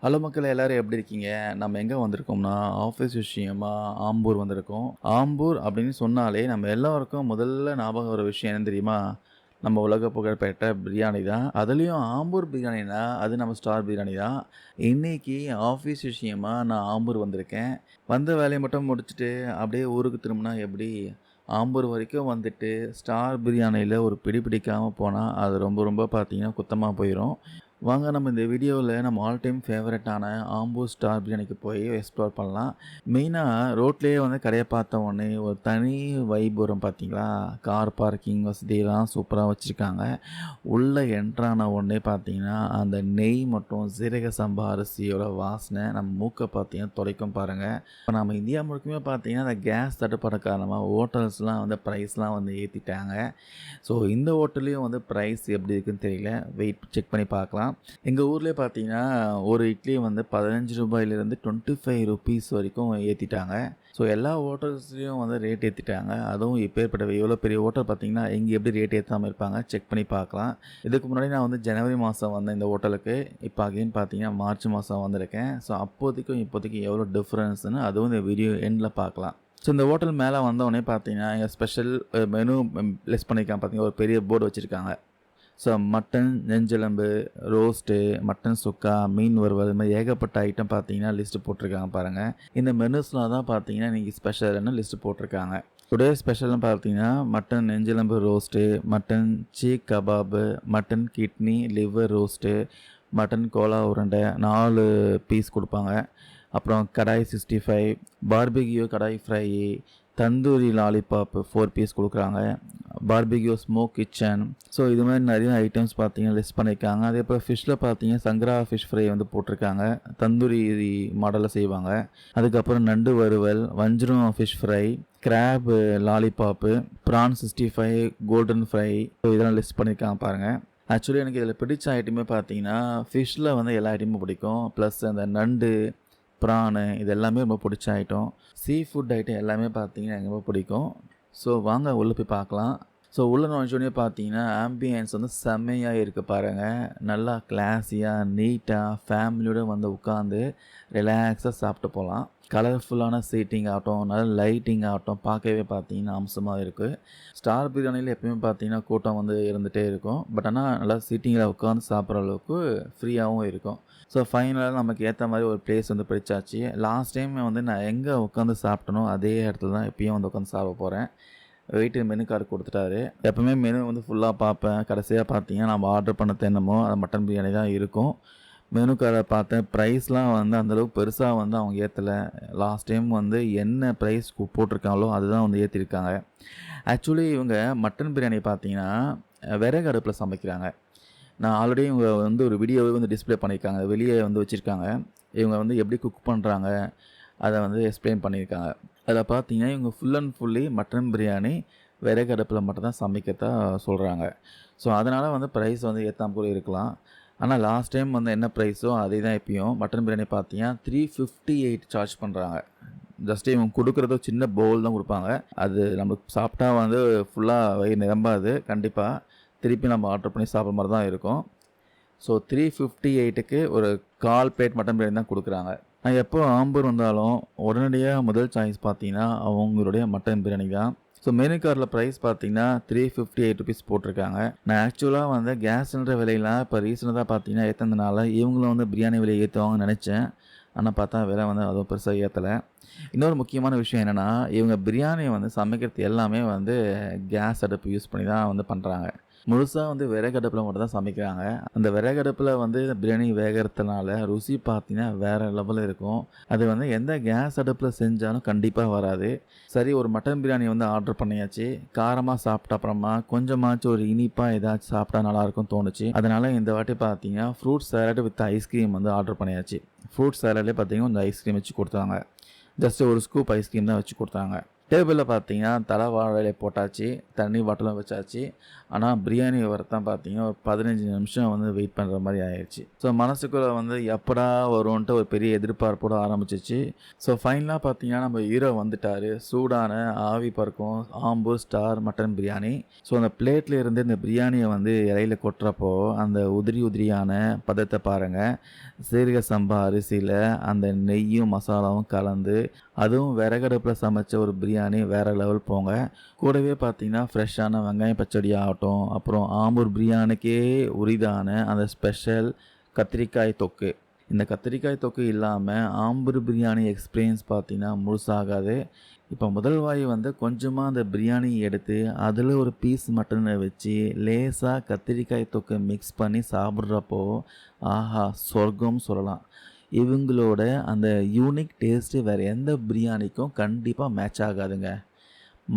Hello மக்களே எல்லாரும் எப்படி இருக்கீங்க? நம்ம எங்க வந்திருக்கோம்னா, ஆஃபீஸ் விஷயமா ஆம்பூர் வந்திருக்கோம். ஆம்பூர் அப்படின்னு சொன்னாலே நம்ம எல்லாருக்கும் முதல்ல ஞாபகம் வர விஷயம் என்ன தெரியுமா? நம்ம உலக புகழ்பெற்ற பிரியாணி தான். அதுலயும் ஆம்பூர் பிரியாணினா, அது நம்ம ஸ்டார் பிரியாணி தான். இன்னைக்கு ஆஃபீஸ் விஷயமா நான் ஆம்பூர் வந்திருக்கேன். வந்த வேலைய மட்டும் முடிச்சுட்டு அப்படியே ஊருக்கு திரும்புனா எப்படி? ஆம்பூர் வரைக்கும் வந்துட்டு ஸ்டார் பிரியாணியில ஒரு பிடி பிடிக்காம போனா, அது ரொம்ப ரொம்ப பார்த்தீங்கன்னா குத்தமா போயிரும். வாங்க நம்ம இந்த வீடியோவில் நம்ம ஆல் டைம் ஃபேவரட்டான ஆம்பூர் ஸ்டார் பிரியாணிக்கு போய் எக்ஸ்ப்ளோர் பண்ணலாம். மெயினாக ரோட்லேயே வந்து கடையை பார்த்த உடனே ஒரு தனி வைப் வரும் பார்த்தீங்களா? கார் பார்க்கிங் வசதியெல்லாம் சூப்பராக வச்சுருக்காங்க. உள்ளே என்ட்ரான உடனே பார்த்தீங்கன்னா அந்த நெய் மற்றும் சீரக சம்பா அரிசியோட வாசனை நம்ம மூக்கை பார்த்தீங்கன்னா துடைக்கும் பாருங்கள். இப்போ நம்ம இந்தியா முழுக்குமே பார்த்தீங்கன்னா அந்த கேஸ் தட்டுப்பாடு காரணமாக ஹோட்டல்ஸ்லாம் வந்து ப்ரைஸ்லாம் வந்து ஏற்றிட்டாங்க. ஸோ இந்த ஹோட்டல்லையும் வந்து ப்ரைஸ் எப்படி இருக்குன்னு தெரியல. வெயிட் செக் பண்ணி பார்க்கலாம். எங்கள் ஊர்லேயே பார்த்தீங்கன்னா ஒரு இட்லி வந்து ₹15 ₹25 வரைக்கும் ஏற்றிட்டாங்க. ஸோ எல்லா ஹோட்டல்ஸ்லேயும் வந்து ரேட் ஏற்றிட்டாங்க. அதுவும் இப்பேற்பட்ட எவ்வளோ பெரிய ஹோட்டல் பார்த்தீங்கன்னா இங்கே எப்படி ரேட் ஏற்றாமல் இருப்பாங்க செக் பண்ணி பார்க்கலாம். இதுக்கு முன்னாடி நான் வந்து ஜனவரி மாதம் வந்தேன் இந்த ஹோட்டலுக்கு. இப்போ அகைன் பார்த்தீங்கன்னா மார்ச் மாதம் வந்திருக்கேன். ஸோ அப்போதைக்கும் இப்போதைக்கும் எவ்வளோ டிஃப்ரென்ஸ்னு அதுவும் இந்த வீடியோ எண்டில் பார்க்கலாம். ஸோ இந்த ஹோட்டல் மேலே வந்தோடனே பார்த்தீங்கன்னா எங்கள் ஸ்பெஷல் மெனு லெஸ் பண்ணியிருக்காங்க. பார்த்தீங்கன்னா ஒரு பெரிய போர்டு வச்சுருக்காங்க. ஸோ மட்டன், நெஞ்செலும்பு, ரோஸ்ட்டு, மட்டன் சுக்கா, மீன் வறுவல் இது மாதிரி ஏகப்பட்ட ஐட்டம் பார்த்தீங்கன்னா லிஸ்ட்டு போட்டிருக்காங்க பாருங்கள். இந்த மெனுஸ்லாம் தான் பார்த்தீங்கன்னா இன்றைக்கி ஸ்பெஷல்னு லிஸ்ட்டு போட்டிருக்காங்க. டுடே ஸ்பெஷல்னு பார்த்தீங்கன்னா மட்டன் நெஞ்செலும்பு roast, mutton seekh kebab, mutton kidney liver roast, mutton கோலா உருண்டை 4 பீஸ் கொடுப்பாங்க. அப்புறம் kadai 65, barbecue kadai fry, tandoori lollipop 4 piece கொடுக்குறாங்க, பார்பிக்யூ ஸ்மோக் கிச்சன். ஸோ இது மாதிரி நிறைய ஐட்டம்ஸ் பார்த்தீங்கன்னா லிஸ்ட் பண்ணியிருக்காங்க. அதே போல் ஃபிஷ்ஷில் பார்த்தீங்கன்னா சங்கரா ஃபிஷ் ஃப்ரை வந்து போட்டிருக்காங்க. தந்தூரி மாடலில் செய்வாங்க. அதுக்கப்புறம் நண்டு வறுவல், வஞ்சரம் fish fry, crab lollipop, prawn 65, golden fry. So இதெல்லாம் லிஸ்ட் பண்ணியிருக்காங்க பாருங்கள். ஆக்சுவலி எனக்கு இதில் பிடிச்ச ஐட்டமே பார்த்தீங்கன்னா ஃபிஷ்ஷில் வந்து எல்லா ஐட்டமும் பிடிக்கும். ப்ளஸ் அந்த நண்டு, ப்ரானு இது எல்லாமே ரொம்ப பிடிச்ச ஐட்டம். சீ ஃபுட் ஐட்டம் எல்லாமே பார்த்தீங்கன்னா எனக்கு ரொம்ப பிடிக்கும். ஸோ வாங்க உள்ளே போய் பார்க்கலாம். ஸோ உள்ளே நுழைஞ்சோடனே பார்த்தீங்கன்னா ஆம்பியன்ஸ் வந்து செம்மையாக இருக்குது பாருங்கள். நல்லா கிளாஸியாக நீட்டாக ஃபேமிலியோடு வந்து உட்காந்து ரிலாக்ஸாக சாப்பிட்டு போகலாம். கலர்ஃபுல்லான சீட்டிங் ஆகட்டும், நல்ல லைட்டிங் ஆகட்டும் பார்க்கவே பார்த்தீங்கன்னா அம்சமாக இருக்குது. ஸ்டார் பிரியாணியில் எப்பயுமே பார்த்தீங்கன்னா கூட்டம் வந்து இருந்துகிட்டே இருக்கும். பட் ஆனால் நல்லா சீட்டிங்கில் உட்காந்து சாப்பிட்ற அளவுக்கு ஃப்ரீயாகவும் இருக்கும். ஸோ ஃபைனலாக நமக்கு ஏற்ற மாதிரி ஒரு பிளேஸ் வந்து பிடிச்சாச்சு. லாஸ்ட் டைம் வந்து நான் எங்கே உட்காந்து சாப்பிட்டனோ அதே இடத்துல தான் இப்பயும் வந்து உட்காந்து சாப்பிட போகிறேன். வெயிட்டு மெனு கார்டு கொடுத்துட்டாரு. எப்போவுமே மெனு வந்து ஃபுல்லாக பார்ப்பேன். கடைசியாக பார்த்தீங்கன்னா நம்ம ஆர்டர் பண்ண என்னமோ அது மட்டன் பிரியாணி தான் இருக்கும். மெனு கார்டை பார்த்தேன். ப்ரைஸ்லாம் வந்து அந்தளவுக்கு பெருசாக வந்து அவங்க ஏற்றலை. லாஸ்ட் டைம் வந்து என்ன ப்ரைஸ் போட்டிருக்காங்களோ அதுதான் வந்து ஏற்றிருக்காங்க. ஆக்சுவலி இவங்க மட்டன் பிரியாணி பார்த்தீங்கன்னா விறகு அடுப்பில் சமைக்கிறாங்க. நான் ஆல்ரெடி இவங்க வந்து ஒரு வீடியோவே வந்து டிஸ்பிளே பண்ணியிருக்காங்க. வெளியே வந்து வச்சுருக்காங்க. இவங்க வந்து எப்படி குக் பண்ணுறாங்க அதை வந்து எக்ஸ்பிளைன் பண்ணியிருக்காங்க. அதில் பார்த்தீங்கன்னா இவங்க full and fully mutton biryani விறகு அடுப்பில் மட்டும் தான் சமைக்கிறதா சொல்கிறாங்க. ஸோ அதனால் வந்து ப்ரைஸ் வந்து ஏற்றாம கூட இருக்கலாம். ஆனால் லாஸ்ட் டைம் வந்து என்ன ப்ரைஸோ அதே தான் இப்பயும். மட்டன் பிரியாணி பார்த்தீங்கன்னா 358 சார்ஜ் பண்ணுறாங்க. ஜஸ்ட்டு இவங்க கொடுக்குறதோ சின்ன பவுல் தான் கொடுப்பாங்க. அது நம்ம சாப்பிட்டா வந்து ஃபுல்லாக வயிறு நிரம்பாது. கண்டிப்பாக திருப்பி நம்ம ஆர்டர் பண்ணி சாப்பிட்ற மாதிரி தான் இருக்கும். ஸோ 358க்கு ஒரு 1/4 பிளேட் மட்டன் பிரியாணி தான் கொடுக்குறாங்க. நான் எப்போ ஆம்பூர் வந்தாலும் உடனடியாக முதல் சாய்ஸ் பார்த்தீங்கன்னா அவங்களுடைய மட்டன் பிரியாணி தான். ஸோ மெனு கார்டில் ப்ரைஸ் பார்த்தீங்கன்னா ₹358 போட்டிருக்காங்க. நான் ஆக்சுவலாக வந்து கேஸ் சிலிண்டர் விலையெல்லாம் இப்போ ரீசெண்டாக பார்த்தீங்கன்னா ஏற்றதுனால இவங்களும் வந்து பிரியாணி விலையை ஏற்றுவாங்கன்னு நினச்சேன். ஆனால் பார்த்தா விலை வந்து அதுவும் பெருசாக ஏற்றலை. இன்னொரு முக்கியமான விஷயம் என்னென்னா இவங்க பிரியாணியை வந்து சமைக்கிறது எல்லாமே வந்து கேஸ் அடுப்பு யூஸ் பண்ணி தான் வந்து பண்ணுறாங்க. முழுசாக வந்து விறகு அடுப்பில் மட்டும் தான் சமைக்கிறாங்க. அந்த விறகு அடுப்பில் வந்து பிரியாணி வேகிறதுனால ருசி பார்த்தீங்கன்னா வேறு லெவலில் இருக்கும். அது வந்து எந்த கேஸ் அடுப்பில் செஞ்சாலும் கண்டிப்பாக வராது. சரி ஒரு மட்டன் பிரியாணி வந்து ஆர்டர் பண்ணியாச்சு. காரமாக சாப்பிட்ட அப்புறமா கொஞ்சமாச்சும் ஒரு இனிப்பாக ஏதாச்சும் சாப்பிட்டா நல்லாயிருக்கும்னு தோணுச்சு. அதனால் இந்த வாட்டி பார்த்தீங்கன்னா ஃப்ரூட் சாலட் வித் ஐஸ்கிரீம் வந்து ஆர்டர் பண்ணியாச்சு. ஃப்ரூட் சாலட்லேயே பார்த்தீங்கன்னா இந்த ஐஸ்கிரீம் வச்சு கொடுத்தாங்க. ஜஸ்ட் ஒரு ஸ்கூப் ஐஸ்கிரீம் தான் வச்சு கொடுத்தாங்க. டேபிளில் பார்த்தீங்கன்னா தலை வாழை போட்டாச்சு, தண்ணி பாட்டிலும் வச்சாச்சு. ஆனால் பிரியாணி வரத்தான் பார்த்தீங்கன்னா ஒரு 15 நிமிஷம் வந்து வெயிட் பண்ணுற மாதிரி ஆயிடுச்சு. ஸோ மனசுக்குள்ளே வந்து எப்படா வரும்ன்ட்டு ஒரு பெரிய எதிர்பார்ப்போட ஆரம்பிச்சிச்சு. ஸோ ஃபைனலாக பார்த்தீங்கன்னா நம்ம ஹீரோ வந்துட்டார். சூடான ஆவி பறக்கும் Ambur star mutton biryani. So அந்த பிளேட்டில் இருந்து இந்த பிரியாணியை வந்து இலையில கொட்டுறப்போ அந்த உதிரியான பதத்தை பாருங்கள். சீரக சம்பா அரிசியில் அந்த நெய்யும் மசாலாவும் கலந்து, அதுவும் விறகடுப்பில் சமைச்ச ஒரு பிரியாணி வேறு லெவல் போங்க. கூடவே பார்த்தீங்கன்னா ஃப்ரெஷ்ஷான வெங்காயம் பச்சடி ஆகட்டும், அப்புறம் ஆம்பூர் பிரியாணிக்கே உரிதான அந்த ஸ்பெஷல் கத்திரிக்காய் தொக்கு. இந்த கத்திரிக்காய் தொக்கு இல்லாமல் ஆம்பூர் பிரியாணி எக்ஸ்பீரியன்ஸ் பார்த்தீங்கன்னா முழுசாகாது. இப்போ முதல் வாய் வந்து கொஞ்சமாக அந்த பிரியாணி எடுத்து அதில் ஒரு பீஸ் மட்டனை வச்சு லேசாக கத்திரிக்காய் தொக்கு மிக்ஸ் பண்ணி சாப்பிட்றப்போ ஆஹா சொர்க்கம் சொல்லலாம். இவங்களோட அந்த யூனிக் டேஸ்ட்டு வேறு எந்த பிரியாணிக்கும் கண்டிப்பாக மேட்ச் ஆகாதுங்க.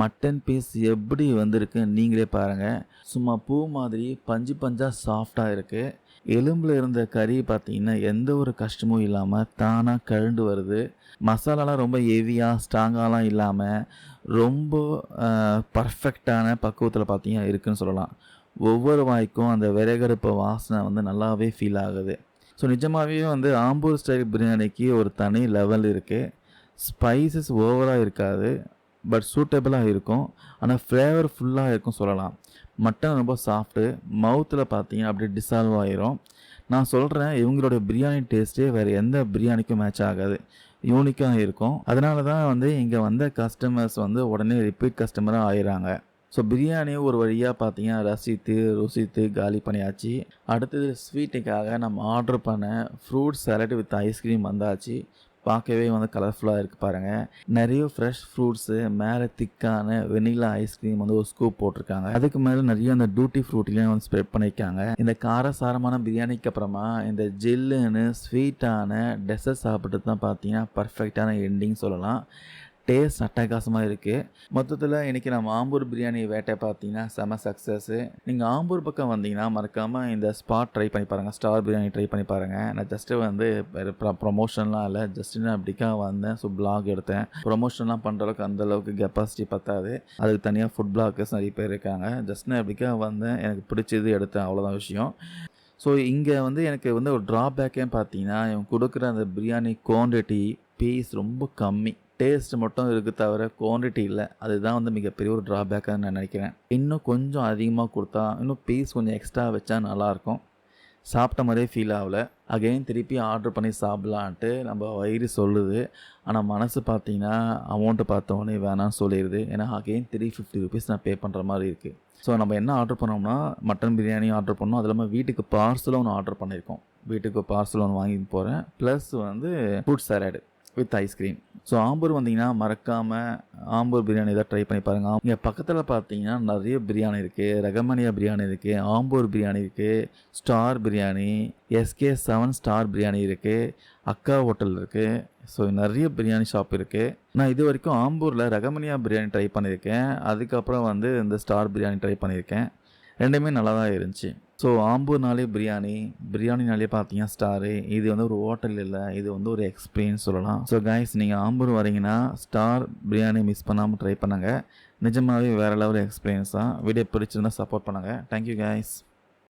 மட்டன் பீஸ் எப்படி வந்திருக்கு நீங்களே பாருங்கள். சும்மா பூ மாதிரி பஞ்சு பஞ்சாக சாஃப்டாக இருக்குது. எலும்பில் இருந்த கறி பார்த்திங்கன்னா எந்த ஒரு கஷ்டமும் இல்லாமல் தானாக கழண்டு வருது. மசாலாலாம் ரொம்ப ஹெவியாக ஸ்ட்ராங்காலாம் இல்லாமல் ரொம்ப பர்ஃபெக்டான பக்குவத்தில் பார்த்தீங்கன்னா இருக்குதுன்னு சொல்லலாம். ஒவ்வொரு வாய்க்கும் அந்த விறகடுப்பு வாசனை வந்து நல்லாவே ஃபீல் ஆகுது. ஸோ நிஜமாகவே வந்து ஆம்பூர் ஸ்டைல் பிரியாணிக்கு ஒரு தனி லெவல் இருக்குது. ஸ்பைசஸ் ஓவராக இருக்காது, பட் சூட்டபிளாக இருக்கும். ஆனால் ஃப்ளேவர் ஃபுல்லாக இருக்கும் சொல்லலாம். மட்டன் ரொம்ப சாஃப்ட்டு, மவுத்தில் பார்த்தீங்கன்னா அப்படியே டிசால்வ் ஆகிரும். நான் சொல்கிறேன், இவங்களோட பிரியாணி டேஸ்ட்டே வேறு எந்த பிரியாணிக்கும் மேட்ச் ஆகாது, யூனிக்காக இருக்கும். அதனால தான் வந்து இங்கே வந்த கஸ்டமர்ஸ் வந்து உடனே ரிப்பீட் கஸ்டமராக ஆயிடுறாங்க. ஸோ பிரியாணியை ஒரு வழியாக பார்த்தீங்கன்னா ருசித்து காலி பண்ணியாச்சு. அடுத்தது ஸ்வீட்டுக்காக நம்ம ஆர்டர் பண்ண ஃப்ரூட் சாலட் வித் ஐஸ்கிரீம் வந்தாச்சு. பார்க்கவே வந்து கலர்ஃபுல்லாக இருக்குது பாருங்கள். நிறைய ஃப்ரெஷ் ஃப்ரூட்ஸு, மேலே திக்கான வெனிலா ஐஸ்கிரீம் வந்து ஒரு ஸ்கூப் போட்டிருக்காங்க. அதுக்கு மேலே நிறைய அந்த டூட்டி ஃப்ரூட்லேயும் வந்து ஸ்ப்ரெட் பண்ணியிருக்காங்க. இந்த காரசாரமான பிரியாணிக்கு அப்புறமா இந்த ஜில்லுன்னு ஸ்வீட்டான டெசர்ட் சாப்பிட்டு தான் பார்த்தீங்கன்னா பர்ஃபெக்டான எண்டிங் சொல்லலாம். டேஸ்ட் அட்டகாசமாக இருக்குது. மொத்தத்தில் இன்றைக்கி நம்ம ஆம்பூர் பிரியாணி வேட்டை பார்த்தீங்கன்னா செம சக்ஸஸ்ஸு. நீங்கள் ஆம்பூர் பக்கம் வந்தீங்கன்னா மறக்காமல் இந்த ஸ்பாட் ட்ரை பண்ணி பாருங்கள், ஸ்டார் பிரியாணி ட்ரை பண்ணி பாருங்கள். நான் ஜஸ்ட்டு வந்து ப்ரொமோஷன்லாம் இல்லை, ஜஸ்ட்டு நான் அப்படிக்கா வந்தேன். ஸோ பிளாக் எடுத்தேன். ப்ரொமோஷன்லாம் பண்ணுற அளவுக்கு அந்தளவுக்கு கெப்பாசிட்டி பத்தாது. அதுக்கு தனியாக ஃபுட் பிளாகர்ஸ் நிறைய பேர் இருக்காங்க. ஜஸ்ட் நான் அப்படிக்கா வந்தேன், எனக்கு பிடிச்சது எடுத்தேன், அவ்வளோதான் விஷயம். ஸோ இங்கே வந்து எனக்கு வந்து ஒரு ட்ராபேக்கே பார்த்தீங்கன்னா இவங்க கொடுக்குற அந்த பிரியாணி குவான்டிட்டி பீஸ் ரொம்ப கம்மி. டேஸ்ட் மட்டும் இருக்குது தவிர குவான்டிட்டி இல்லை. அதுதான் வந்து மிகப்பெரிய ஒரு ட்ராபேக்காக நான் நினைக்கிறேன். இன்னும் கொஞ்சம் அதிகமாக கொடுத்தா, இன்னும் பீஸ் கொஞ்சம் எக்ஸ்ட்ரா வச்சா நல்லாயிருக்கும். சாப்பிட்ட மாதிரியே ஃபீல் ஆகலை. அகைன் திருப்பி ஆர்டர் பண்ணி சாப்பிட்லான்ட்டு நம்ம வயிறு சொல்லுது. ஆனால் மனசு பார்த்தீங்கன்னா அமௌண்ட்டு பார்த்தோன்னே வேணாம்னு சொல்லிடுது. ஏன்னா அகைன் 350 ருபீஸ் நான் பே பண்ணுற மாதிரி இருக்குது. ஸோ நம்ம என்ன ஆர்டர் பண்ணோம்னா மட்டன் பிரியாணி ஆர்டர் பண்ணோம். அது இல்லாமல் வீட்டுக்கு பார்சலும் ஒன்று ஆர்டர் பண்ணியிருக்கோம். வீட்டுக்கு பார்சல் ஒன்று வாங்கிட்டு போகிறேன். ப்ளஸ் வந்து fruit salad with ice cream. So Ambur வந்தீங்கன்னா மறக்காமல் ஆம்பூர் பிரியாணி தான் ட்ரை பண்ணி பாருங்கள். இங்கே பக்கத்தில் பார்த்தீங்கன்னா நிறைய பிரியாணி இருக்குது. ரகமணியா பிரியாணி இருக்குது, ஆம்பூர் பிரியாணி இருக்குது, star biryani, SK7 star biryani இருக்குது, அக்கா ஹோட்டல் இருக்குது. ஸோ நிறைய பிரியாணி ஷாப் இருக்குது. நான் இது வரைக்கும் ஆம்பூரில் ரகமணியா பிரியாணி ட்ரை பண்ணியிருக்கேன். அதுக்கப்புறம் வந்து இந்த ஸ்டார் பிரியாணி ட்ரை பண்ணியிருக்கேன். ரெண்டுமே நல்லா தான் இருந்துச்சு. ஸோ ஆம்பூர்னாலே பிரியாணினாலே பார்த்தீங்கன்னா ஸ்டாரு. இது வந்து ஒரு ஹோட்டல் இல்லை, இது வந்து ஒரு எக்ஸ்பீரியன்ஸ் சொல்லலாம். ஸோ கைஸ், நீங்கள் ஆம்பூர் வரீங்கன்னா ஸ்டார் பிரியாணி மிஸ் பண்ணாமல் ட்ரை பண்ணுங்கள். நிஜமாகவே வேறு லெவல் எக்ஸ்பீரியன்ஸ் தான். வீடியோ பிடிச்சிருந்தால் சப்போர்ட் பண்ணுங்கள். Thank you guys.